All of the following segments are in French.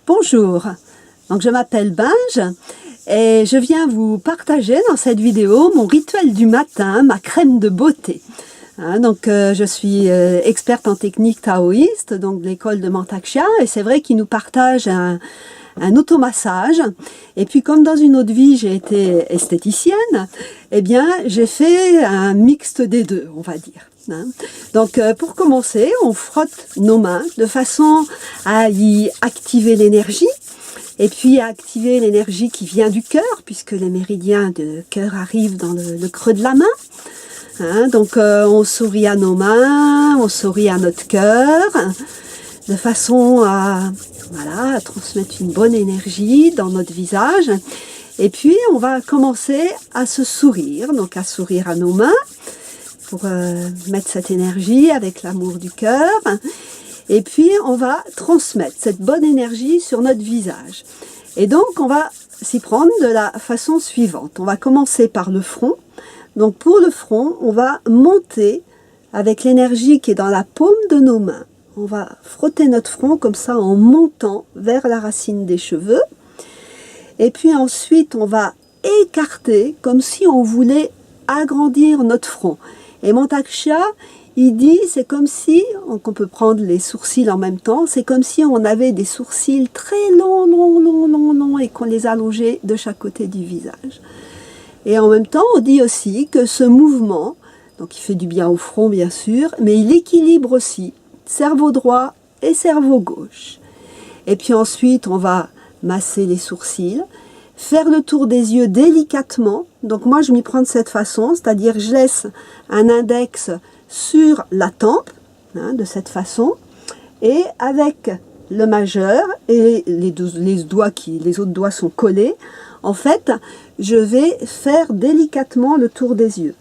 Bonjour, donc je m'appelle Binge et je viens vous partager dans cette vidéo mon rituel du matin, ma crème de beauté. Je suis experte en technique taoïste, donc de l'école de Mantak Chia, et c'est vrai qu'il nous partage un automassage. Et puis comme dans une autre vie j'ai été esthéticienne, eh bien j'ai fait un mixte des deux, on va dire. Donc pour commencer, on frotte nos mains de façon à y activer l'énergie, et puis à activer l'énergie qui vient du cœur, puisque les méridiens de cœur arrivent dans le creux de la main. On sourit à nos mains, on sourit à notre cœur, de façon à transmettre une bonne énergie dans notre visage. Et puis on va commencer à se sourire, donc à sourire à nos mains, pour mettre cette énergie avec l'amour du cœur. Et puis on va transmettre cette bonne énergie sur notre visage. Et donc on va s'y prendre de la façon suivante. On va commencer par le front. Donc pour le front, on va monter avec l'énergie qui est dans la paume de nos mains. On va frotter notre front comme ça en montant vers la racine des cheveux. Et puis ensuite on va écarter comme si on voulait agrandir notre front. Et Mantak Chia, il dit, c'est comme si, on peut prendre les sourcils en même temps, c'est comme si on avait des sourcils très longs, et qu'on les allongeait de chaque côté du visage. Et en même temps, on dit aussi que ce mouvement, donc il fait du bien au front bien sûr, mais il équilibre aussi cerveau droit et cerveau gauche. Et puis ensuite, on va masser les sourcils, faire le tour des yeux délicatement. Donc moi je m'y prends de cette façon, c'est-à-dire je laisse un index sur la tempe, de cette façon, et avec le majeur et les autres doigts sont collés, en fait je vais faire délicatement le tour des yeux.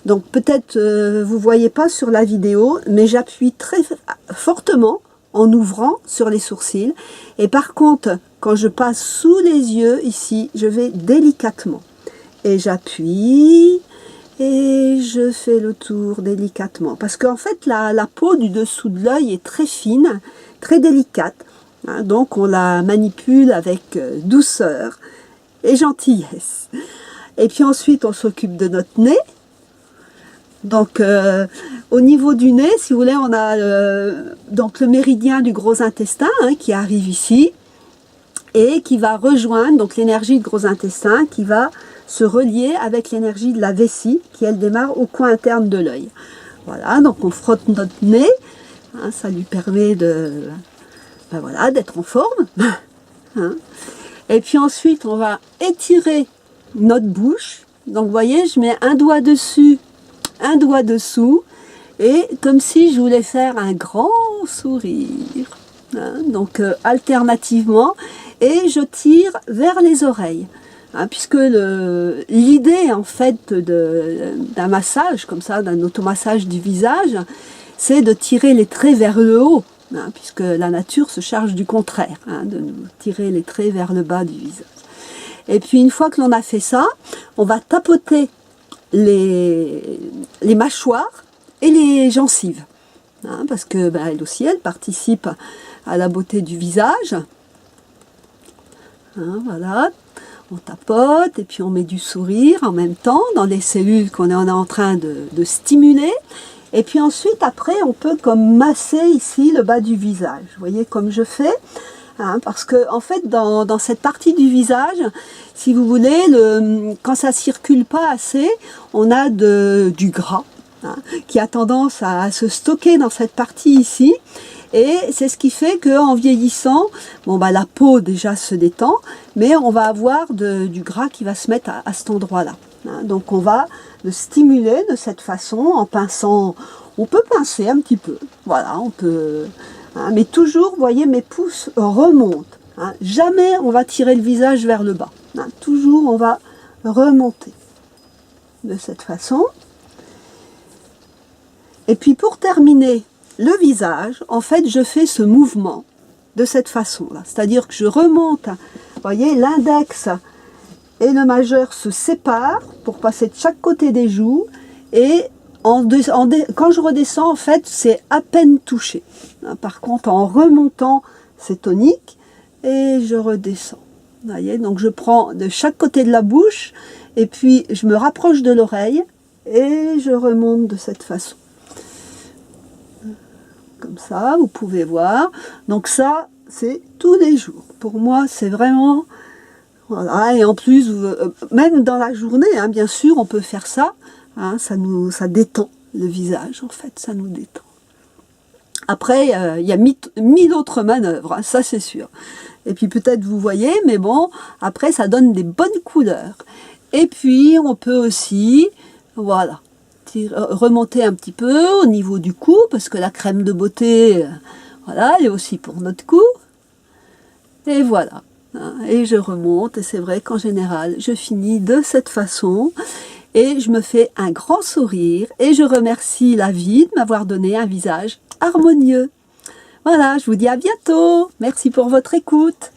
Donc peut-être vous ne voyez pas sur la vidéo, mais j'appuie très fortement en ouvrant sur les sourcils, et par contre quand je passe sous les yeux ici, je vais délicatement et j'appuie et je fais le tour délicatement, parce qu'en fait la peau du dessous de l'œil est très fine, très délicate, donc on la manipule avec douceur et gentillesse. Et puis ensuite on s'occupe de notre nez. Donc au niveau du nez, si vous voulez, on a donc le méridien du gros intestin qui arrive ici et qui va rejoindre donc l'énergie du gros intestin, qui va se relier avec l'énergie de la vessie qui elle démarre au coin interne de l'œil. Voilà, donc on frotte notre nez, ça lui permet de d'être en forme. Et puis ensuite on va étirer notre bouche. Donc vous voyez, je mets un doigt dessus, un doigt dessous, et comme si je voulais faire un grand sourire. Donc alternativement, et je tire vers les oreilles. Puisque l'idée en fait d'un massage comme ça, d'un automassage du visage, c'est de tirer les traits vers le haut, puisque la nature se charge du contraire, de nous tirer les traits vers le bas du visage. Et puis une fois que l'on a fait ça, on va tapoter les mâchoires et les gencives, parce que elle aussi elle participe à la beauté du visage. Voilà, on tapote et puis on met du sourire en même temps dans les cellules qu'on est en train de stimuler. Et puis ensuite après on peut comme masser ici le bas du visage, vous voyez comme je fais. Parce que en fait dans cette partie du visage, si vous voulez, quand ça circule pas assez, on a du gras qui a tendance à se stocker dans cette partie ici, et c'est ce qui fait qu'en vieillissant, la peau déjà se détend, mais on va avoir du gras qui va se mettre à cet endroit-là. Donc on va le stimuler de cette façon en pinçant. On peut pincer un petit peu, voilà, on peut. Mais toujours, vous voyez, mes pouces remontent. Jamais on va tirer le visage vers le bas. Toujours on va remonter de cette façon. Et puis pour terminer le visage, en fait je fais ce mouvement de cette façon-là. C'est-à-dire que je remonte, vous voyez, l'index et le majeur se séparent pour passer de chaque côté des joues, et quand je redescends, en fait, c'est à peine touché. Par contre, en remontant, c'est tonique, et je redescends. Vous voyez, donc je prends de chaque côté de la bouche et puis je me rapproche de l'oreille et je remonte de cette façon. Comme ça, vous pouvez voir. Donc ça, c'est tous les jours. Pour moi, c'est vraiment... Voilà, et en plus, même dans la journée, hein, bien sûr, on peut faire ça. Hein, ça détend le visage, en fait, ça nous détend. Après, il y a mille autres manœuvres, hein, ça c'est sûr. Et puis peut-être vous voyez, mais bon, après ça donne des bonnes couleurs. Et puis on peut aussi, voilà, remonter un petit peu au niveau du cou, parce que la crème de beauté, voilà, elle est aussi pour notre cou. Et voilà, hein, et je remonte, et c'est vrai qu'en général, je finis de cette façon. Et je me fais un grand sourire et je remercie la vie de m'avoir donné un visage harmonieux. Voilà, je vous dis à bientôt. Merci pour votre écoute.